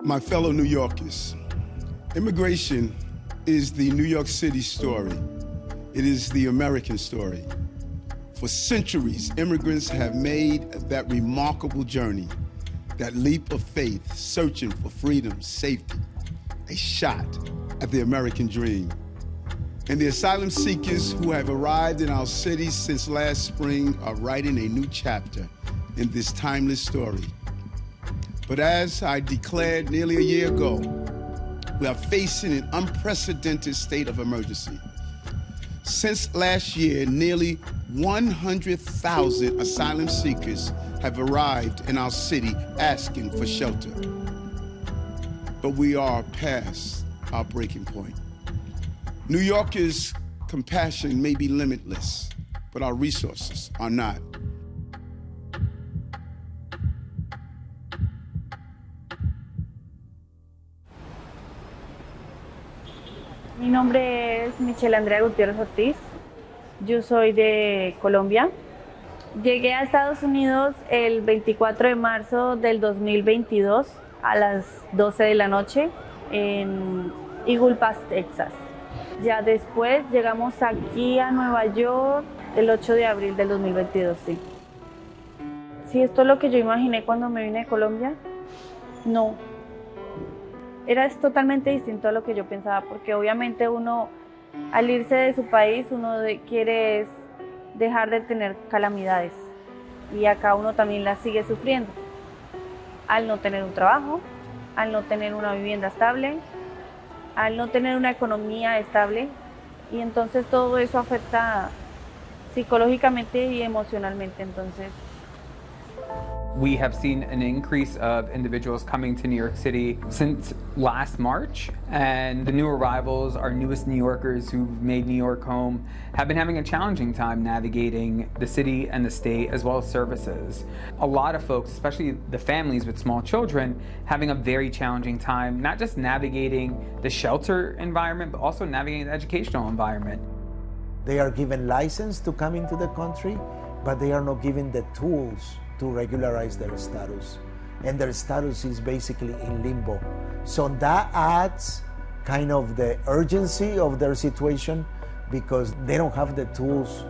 My fellow New Yorkers, immigration is the New York City story. It is the American story. For centuries, immigrants have made that remarkable journey, that leap of faith, searching for freedom, safety, a shot at the American dream. And the asylum seekers who have arrived in our cities since last spring are writing a new chapter in this timeless story. But as I declared nearly a year ago, we are facing an unprecedented state of emergency. Since last year, nearly 100,000 asylum seekers have arrived in our city asking for shelter. But we are past our breaking point. New Yorkers' compassion may be limitless, but our resources are not. Mi nombre es Michelle Andrea Gutiérrez Ortiz, yo soy de Colombia. Llegué a Estados Unidos el 24 de marzo del 2022 a las 12 de la noche en Eagle Pass, Texas. Ya después llegamos aquí a Nueva York el 8 de abril del 2022, sí. ¿Sí esto es lo que yo imaginé cuando me vine de Colombia? No. Era totalmente distinto a lo que yo pensaba, porque obviamente uno, al irse de su país, uno quiere dejar de tener calamidades. Y acá uno también las sigue sufriendo. Al no tener un trabajo, al no tener una vivienda estable, al no tener una economía estable. Y entonces todo eso afecta psicológicamente y emocionalmente. Entonces, we have seen an increase of individuals coming to New York City since last March, and the new arrivals, our newest New Yorkers who've made New York home, have been having a challenging time navigating the city and the state, as well as services. A lot of folks, especially the families with small children, having a very challenging time, not just navigating the shelter environment, but also navigating the educational environment. They are given license to come into the country, but they are not given the tools to regularize their status. And their status is basically in limbo. So that adds kind of the urgency of their situation, because they don't have the tools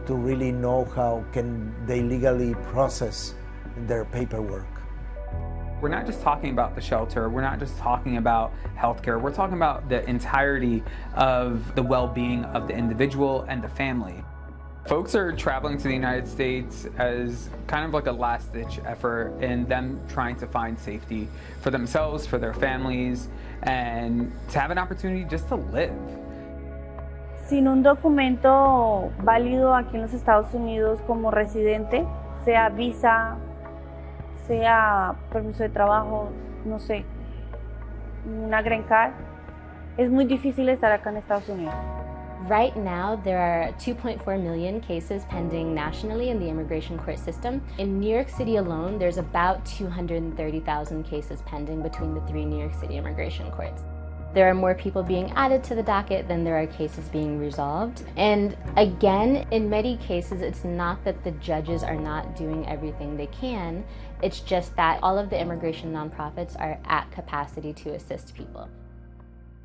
to really know how can they legally process their paperwork. We're not just talking about the shelter, we're not just talking about healthcare, we're talking about the entirety of the well-being of the individual and the family. Folks are traveling to the United States as kind of like a last-ditch effort in them trying to find safety for themselves, for their families, and to have an opportunity just to live. Sin un documento válido aquí en los Estados Unidos como residente, sea visa, sea permiso de trabajo, no sé, una green card, es muy difícil estar acá en Estados Unidos. Right now, there are 2.4 million cases pending nationally in the immigration court system. In New York City alone, there's about 230,000 cases pending between the 3 New York City immigration courts. There are more people being added to the docket than there are cases being resolved. And again, in many cases, it's not that the judges are not doing everything they can, it's just that all of the immigration nonprofits are at capacity to assist people.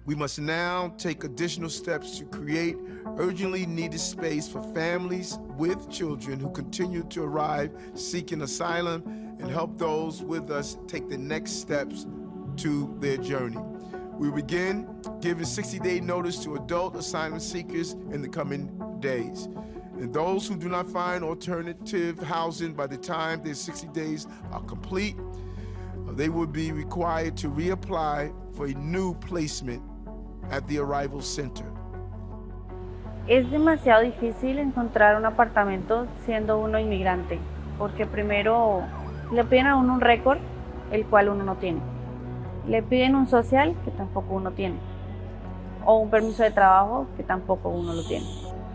We must now take additional steps to create urgently needed space for families with children who continue to arrive seeking asylum, and help those with us take the next steps to their journey. We begin giving 60-day notice to adult asylum seekers in the coming days. And those who do not find alternative housing by the time their 60 days are complete, they will be required to reapply for a new placement at the arrival center. Es demasiado difícil encontrar un apartamento siendo uno inmigrante, porque primero le piden a uno un récord, el cual uno no tiene. Le piden un social, que tampoco uno tiene. O un permiso de trabajo, que tampoco uno lo tiene.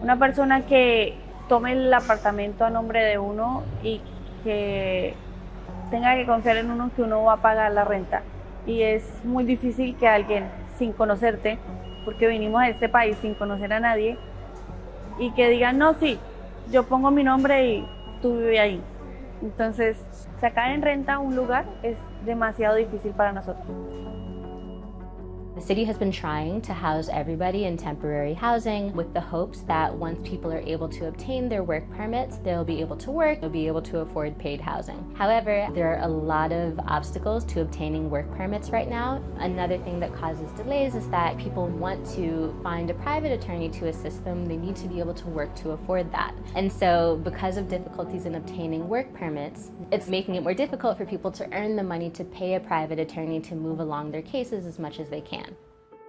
Una persona que tome el apartamento a nombre de uno y que tenga que confiar en uno que uno va a pagar la renta. Y es muy difícil que alguien sin conocerte, porque vinimos a este país sin conocer a nadie, y que digan, no, sí, yo pongo mi nombre y tú vives ahí. Entonces, sacar en renta un lugar es demasiado difícil para nosotros. The city has been trying to house everybody in temporary housing with the hopes that once people are able to obtain their work permits, they'll be able to work, they'll be able to afford paid housing. However, there are a lot of obstacles to obtaining work permits right now. Another thing that causes delays is that people want to find a private attorney to assist them. They need to be able to work to afford that. And so because of difficulties in obtaining work permits, it's making it more difficult for people to earn the money to pay a private attorney to move along their cases as much as they can.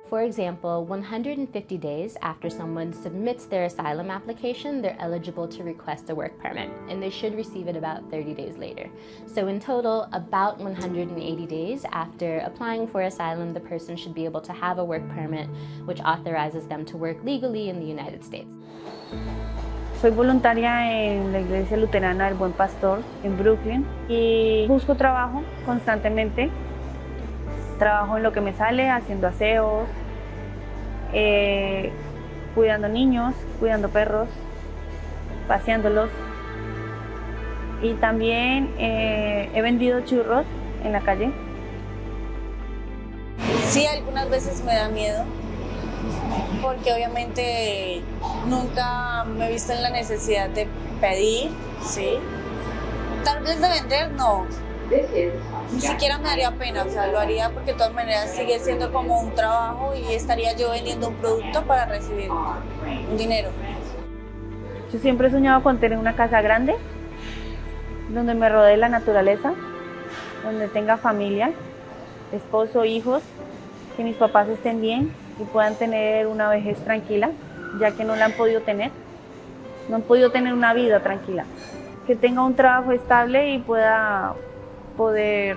For example, 150 days after someone submits their asylum application, they're eligible to request a work permit, and they should receive it about 30 days later. So in total, about 180 days after applying for asylum, the person should be able to have a work permit, which authorizes them to work legally in the United States. Soy voluntaria en la Iglesia Luterana del Buen Pastor en Brooklyn y busco trabajo constantemente. Trabajo en lo que me sale, haciendo aseos, cuidando niños, cuidando perros, paseándolos. Y también he vendido churros en la calle. Sí, algunas veces me da miedo, porque obviamente nunca me he visto en la necesidad de pedir, ¿sí? Tal vez de vender, no. Ni siquiera me daría pena, o sea, lo haría porque de todas maneras sigue siendo como un trabajo y estaría yo vendiendo un producto para recibir un dinero. Yo siempre he soñado con tener una casa grande, donde me rodee la naturaleza, donde tenga familia, esposo, hijos, que mis papás estén bien y puedan tener una vejez tranquila, ya que no la han podido tener. No han podido tener una vida tranquila. Que tenga un trabajo estable y pueda poder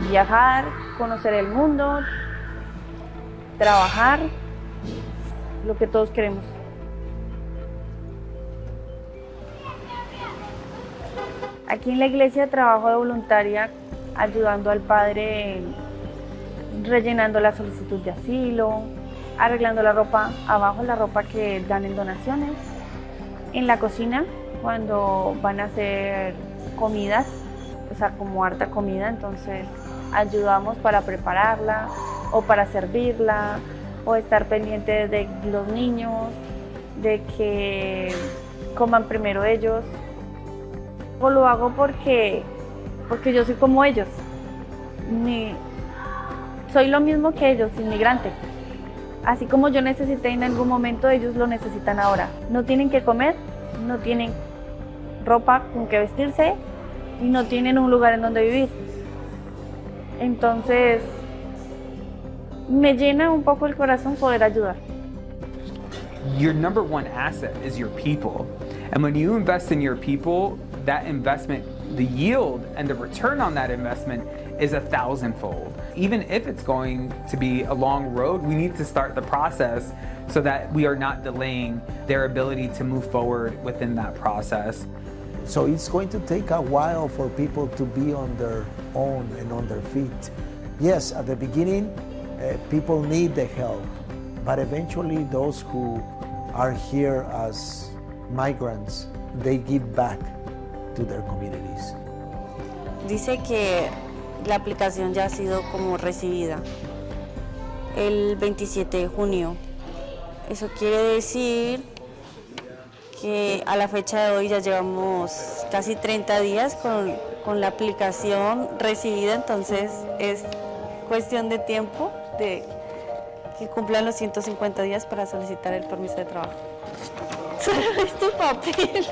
viajar, conocer el mundo, trabajar, lo que todos queremos. Aquí en la iglesia trabajo de voluntaria ayudando al padre, rellenando la solicitud de asilo, arreglando la ropa, abajo la ropa que dan en donaciones, en la cocina cuando van a hacer comidas, o sea, como harta comida, entonces ayudamos para prepararla o para servirla o estar pendientes de los niños, de que coman primero ellos. O lo hago porque yo soy como ellos, soy lo mismo que ellos, inmigrante. Así como yo necesité en algún momento, ellos lo necesitan ahora. No tienen que comer, no tienen ropa con que vestirse y no tienen un lugar en donde vivir. Entonces, me llena un poco el corazón poder ayudar. Your number one asset is your people. And when you invest in your people, that investment, the yield and the return on that investment is 1,000-fold. Even if it's going to be a long road, we need to start the process so that we are not delaying their ability to move forward within that process. So it's going to take a while for people to be on their own and on their feet. Yes, at the beginning, people need the help, but eventually those who are here as migrants, they give back to their communities. Dice que la aplicación ya ha sido como recibida el 27 de junio. Eso quiere decir que a la fecha de hoy ya llevamos casi 30 días con la aplicación recibida, entonces es cuestión de tiempo de que cumplan los 150 días para solicitar el permiso de trabajo. Solo este papel.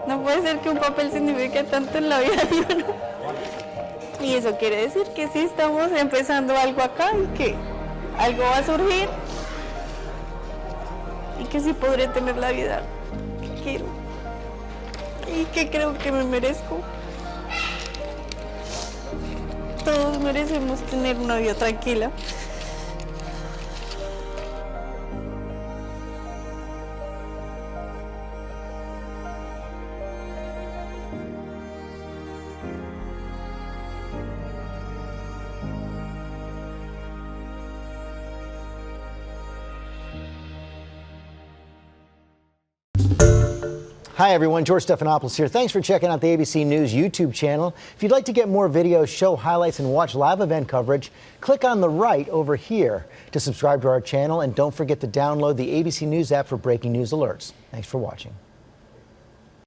No puede ser que un papel signifique tanto en la vida de uno. Y eso quiere decir que sí estamos empezando algo acá y que algo va a surgir y que sí podré tener la vida que quiero y que creo que me merezco. Todos merecemos tener una vida tranquila. Hi, everyone. George Stephanopoulos here. Thanks for checking out the ABC News YouTube channel. If you'd like to get more videos, show highlights, and watch live event coverage, click on the right over here to subscribe to our channel. And don't forget to download the ABC News app for breaking news alerts. Thanks for watching.